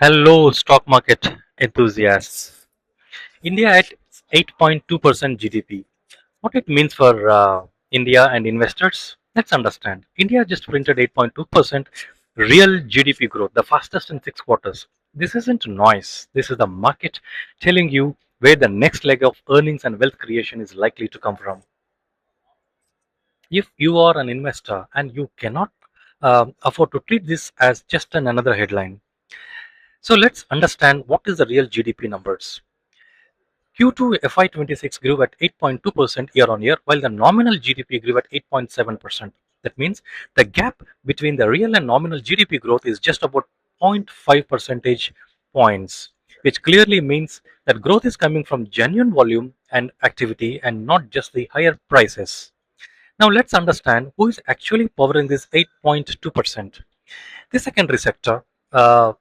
Hello, stock market enthusiasts. India at 8.2% GDP. What it means for India and investors? Let's understand. India just printed 8.2% real GDP growth, the fastest in 6 quarters. This isn't noise. This is the market telling you where the next leg of earnings and wealth creation is likely to come from. If you are an investor and you cannot afford to treat this as just another headline, so let's understand what is the real GDP numbers. Q2 FY26 grew at 8.2% year on year, while the nominal GDP grew at 8.7%. That means the gap between the real and nominal GDP growth is just about zero point 0.5 percentage points, which clearly means that growth is coming from genuine volume and activity and not just the higher prices. Now let's understand who is actually powering this 8.2%. The secondary sector,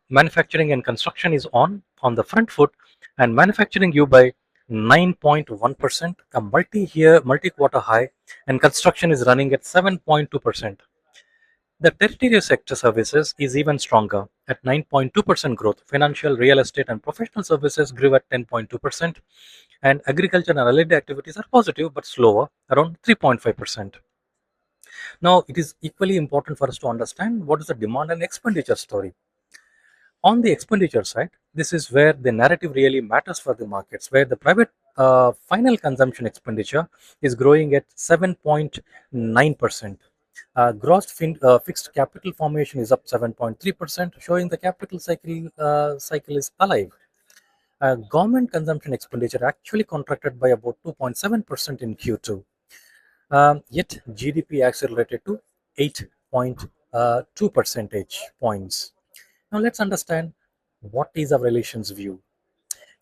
manufacturing and construction, is on the front foot, and manufacturing grew by 9.1%, a multi-quarter high, and construction is running at 7.2%. The tertiary sector services is even stronger at 9.2% growth. Financial, real estate, and professional services grew at 10.2%, and agriculture and related activities are positive but slower, around 3.5%. Now, it is equally important for us to understand what is the demand and expenditure story. On the expenditure side, this is where the narrative really matters for the markets, where the private final consumption expenditure is growing at 7.9%. Fixed capital formation is up 7.3%, showing the capital cycle is alive. Government consumption expenditure actually contracted by about 2.7% in Q2. Yet GDP accelerated to 8.2 percentage points. Now let's understand what is our relations view.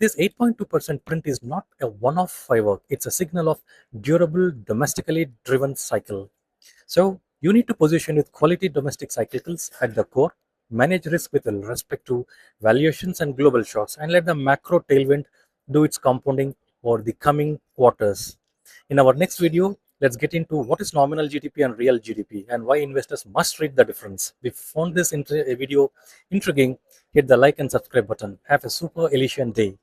This 8.2% print is not a one-off firework. It's a signal of durable, domestically driven cycle. So you need to position with quality domestic cyclicals at the core, manage risk with respect to valuations and global shocks, and let the macro tailwind do its compounding over the coming quarters. In our next video, let's get into what is nominal GDP and real GDP and why investors must read the difference. If you found this video intriguing, hit the like and subscribe button. Have a super Elysian day.